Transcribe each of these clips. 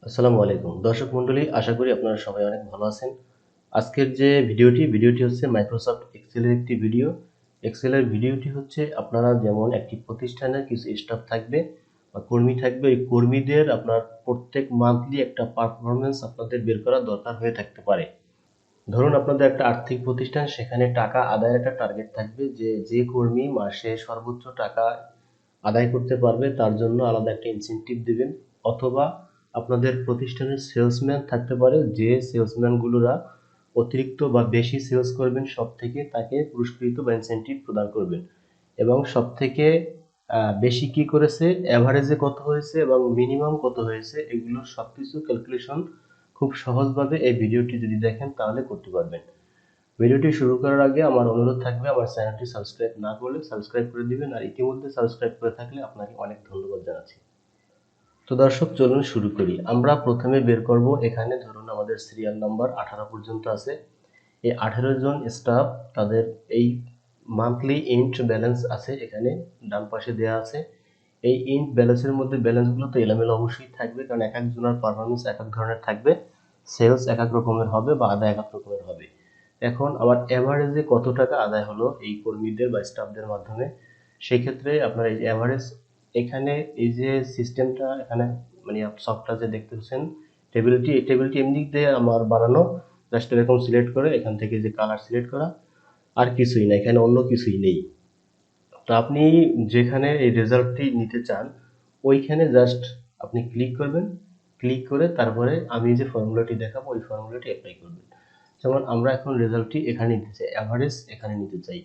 আসসালামু আলাইকুম দর্শক মণ্ডলী, আশা করি আপনারা সবাই অনেক ভালো আছেন। আজকের যে ভিডিওটি হচ্ছে মাইক্রোসফট এক্সেলের একটি ভিডিও। এক্সেলের ভিডিওটি হচ্ছে আপনারা যেমন একটি প্রতিষ্ঠানের কিছু স্টাফ থাকবে বা কর্মী থাকবে, এই কর্মীদের আপনার প্রত্যেক মান্থলি একটা পারফরমেন্স আপনাদের বের করা দরকার হয়ে থাকতে পারে। ধরুন আপনাদের একটা আর্থিক প্রতিষ্ঠান, সেখানে টাকা আদায়ের একটা টার্গেট থাকবে যে যে কর্মী মাসে সর্বোচ্চ টাকা আদায় করতে পারবে তার জন্য আলাদা একটা ইনসেনটিভ দিবেন। অথবা আপনাদের প্রতিষ্ঠানের সেলসম্যান থাকতে পারে, যে সেলসম্যানগুলোরা অতিরিক্ত বা বেশি সেলস করবেন সব থেকে তাকে পুরস্কৃত বা ইনসেনটিভ প্রদান করবেন। এবং সব থেকে বেশি কি করেছে, অ্যাভারেজে কত হয়েছে এবং মিনিমাম কত হয়েছে, এগুলো সবকিছু ক্যালকুলেশন খুব সহজভাবে এই ভিডিওটি যদি দেখেন তাহলে করতে পারবেন। ভিডিওটি শুরু করার আগে আমার অনুরোধ থাকবে, আমার চ্যানেলটি সাবস্ক্রাইব না করলে সাবস্ক্রাইব করে দিবেন, আর ইতিমধ্যে সাবস্ক্রাইব করে থাকলে আপনাকে অনেক ধন্যবাদ জানাচ্ছি। তো দর্শক চলুন শুরু করি। আমরা প্রথমে বের করব, এখানে ধরুন আমাদের সিরিয়াল নাম্বার 18 পর্যন্ত আছে। এই 18 জন স্টাফ, তাদের এই মান্থলি এন্ড ব্যালেন্স আছে, এখানে ডান পাশে দেওয়া আছে। এই এন্ড ব্যালেন্সের মধ্যে ব্যালেন্সগুলো তো এলোমেলো অবশ্যই থাকবে, কারণ এক একজনের পারফরমেন্স এক এক ধরনের থাকবে, সেলস এক এক রকমের হবে বা আদায় এক এক রকমের হবে। এখন আবার এভারেজে কত টাকা আদায় হলো এই কর্মীদের বা স্টাফদের মাধ্যমে, সেই ক্ষেত্রে আপনার এই এভারেজ, এখানে এই যে সিস্টেমটা এখানে মানে সফটওয়্যার যে দেখতে পাচ্ছেন টেবিলটি, এই টেবিলটি এমনি দিয়ে আমার বানানো, জাস্ট এরকম সিলেক্ট করে এখান থেকে যে কালার সিলেক্ট করা, আর কিছুই না, এখানে অন্য কিছুই নেই। তো আপনি যেখানে এই রেজাল্টটি নিতে চান ওইখানে জাস্ট আপনি ক্লিক করবেন, ক্লিক করে তারপরে আমি যে ফর্মুলাটি দেখাবো ওই ফর্মুলাটি অ্যাপ্লাই করবেন। যেমন আমরা এখন রেজাল্টটি এখানে নিতে চাই, অ্যাভারেজ এখানে নিতে চাই,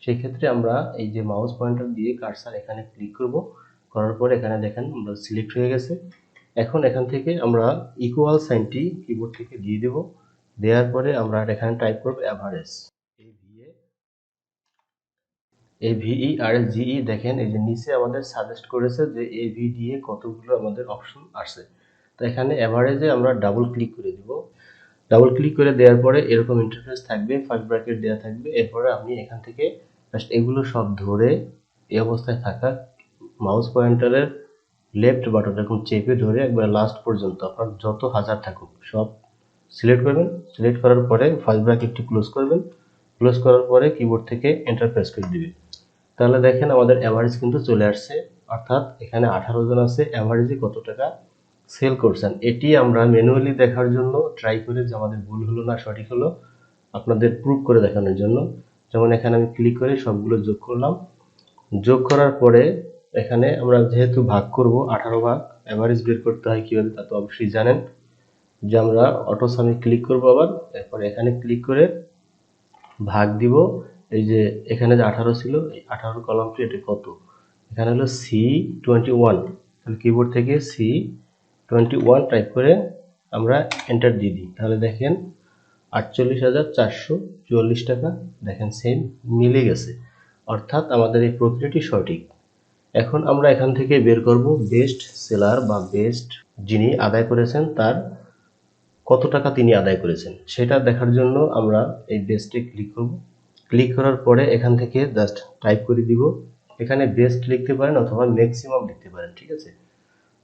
সেই ক্ষেত্রে আমরা এই যে মাউস পয়েন্টার দিয়ে কার্সার এখানে ক্লিক করব, করার পরে এখানে দেখেন আমরা সিলেক্ট হয়ে গেছে। এখন এখান থেকে আমরা ইকুয়াল সাইনটি কিবোর্ড থেকে দিয়ে দেব, দেওয়ার পরে আমরা এখানে টাইপ করব অ্যাভারেজ, AVERGE। দেখেন এই যে নিচে আমাদের সাজেস্ট করেছে যে AVDA কতগুলো আমাদের অপশন আসছে। তো এখানে অ্যাভারেজে আমরা ডাবল ক্লিক করে দিব। ডাবল ক্লিক করে দেওয়ার পরে এরকম ইন্টারফেস থাকবে, ফার্স্ট ব্র্যাকেট দেওয়া থাকবে। এরপরে আপনি এখান থেকে জাস্ট এগুলো সব ধরে এই অবস্থায় থাকা মাউস পয়েন্টারের লেফট বাটন এরকম চেপে ধরে একবার লাস্ট পর্যন্ত আপনার যত হাজার থাকুক সব সিলেক্ট করবেন। সিলেক্ট করার পরে ফার্স্ট ব্র্যাকেটটি ক্লোজ করবেন, ক্লোজ করার পরে কিবোর্ড থেকে এন্টার প্রেস করে দিবেন। তাহলে দেখেন আমাদের অ্যাভারেজ কিন্তু চলে আসছে, অর্থাৎ এখানে 18 জন আছে, অ্যাভারেজে কত টাকা সেল করছেন এটি আমরা ম্যানুয়ালি দেখার জন্য ট্রাই করে যে আমাদের ভুল হলো না সঠিক হলো আপনাদের প্রুভ করে দেখানোর জন্য। যেমন এখানে আমি ক্লিক করে সবগুলো যোগ করলাম, যোগ করার পরে এখানে আমরা যেহেতু ভাগ করব 18 ভাগ, অ্যাভারেজ বের করতে হয় কিভাবে তা তো অবশ্যই জানেন, যে আমরা অটো সামে ক্লিক করব, আবার এরপর এখানে ক্লিক করে ভাগ দিব। এই যে এখানে যে 18 ছিল, এই 18 কলামটি এটা কত, এখানে হলো C21। তাহলে কিবোর্ড থেকে C21 টাইপ করে আমরা এন্টার দিয়ে দিই, তাহলে দেখেন 48,444 টাকা, দেখেন সেম মিলে গেছে, অর্থাৎ আমাদের এই প্রক্রিয়াটি সঠিক। এখন আমরা এখান থেকে বের করব বেস্ট সেলার বা বেস্ট যিনি আদায় করেছেন তার কত টাকা তিনি আদায় করেছেন সেটা দেখার জন্য আমরা এই বেস্টে ক্লিক করব। ক্লিক করার পরে এখান থেকে জাস্ট টাইপ করে দিব, এখানে বেস্ট লিখতে পারেন অথবা ম্যাক্সিমাম লিখতে পারেন, ঠিক আছে।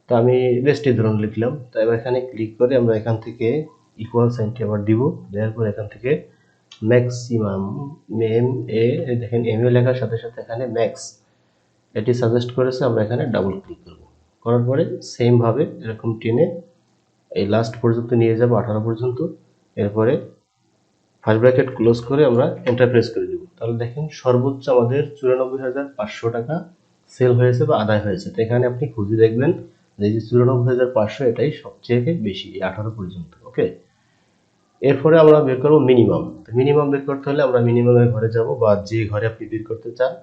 তো আমি বেস্টই ধরুন লিখলাম। তো এবার এখানে ক্লিক করে আমরা এখান থেকে ইকুয়াল সাইনটি আবার দিব, দেওয়ার পর এখান থেকে ম্যাক্সিমাম দেখেন MA লেখার সাথে সাথে এখানে ম্যাক্স এটি সাজেস্ট করেছে, আমরা এখানে ডাবল ক্লিক করব। করার পরে সেম ভাবে এরকম টেনে এই লাস্ট পর্যন্ত নিয়ে যাব 18 পর্যন্ত। এরপরে ফার্স্ট ব্র্যাকেট ক্লোজ করে আমরা এন্টার প্রেস করে দেব, তাহলে দেখেন সর্বোচ্চ আমাদের 94,500 টাকা সেল হয়েছে বা আদায় হয়েছে। তো এখানে আপনি খুঁজে দেখবেন যে 94,500 এটাই সবচেয়ে বেশি 18 পর্যন্ত। ওকে, এরপরে আমরা বের করবো মিনিমাম। মিনিমাম বের করতে হলে আমরা মিনিমামের ঘরে যাব, বা যে ঘরে আপনি বের করতে চান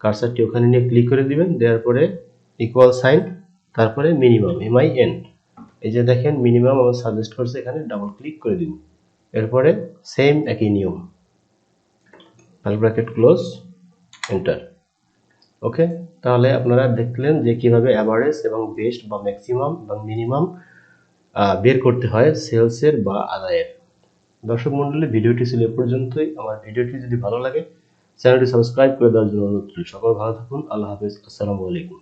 কার্সারটি ওখানে নিয়ে ক্লিক করে দিবেন, দেওয়ার পরে ইকুয়াল সাইন, তারপরে মিনিমাম MIN। এই যে দেখেন মিনিমাম আমার সাজেস্ট করছে, এখানে ডাবল ক্লিক করে দিন। এরপরে সেম একই নিয়ম, কার্লি ব্র্যাকেট ক্লোজ, এন্টার। ওকে, তাহলে আপনারা দেখলেন যে কিভাবে অ্যাভারেজ এবং বেস্ট বা ম্যাক্সিমাম এবং মিনিমাম বের করতে হয় সেলসের বা আদায়ের। দর্শক মণ্ডলী, ভিডিওটি ছিল এ পর্যন্তই। আমার ভিডিওটি যদি ভালো লাগে চ্যানেলটি সাবস্ক্রাইব করে দেওয়ার জন্য অনুরোধ। সকল ভালো থাকুন, আল্লাহ হাফেজ, আসসালামু আলাইকুম।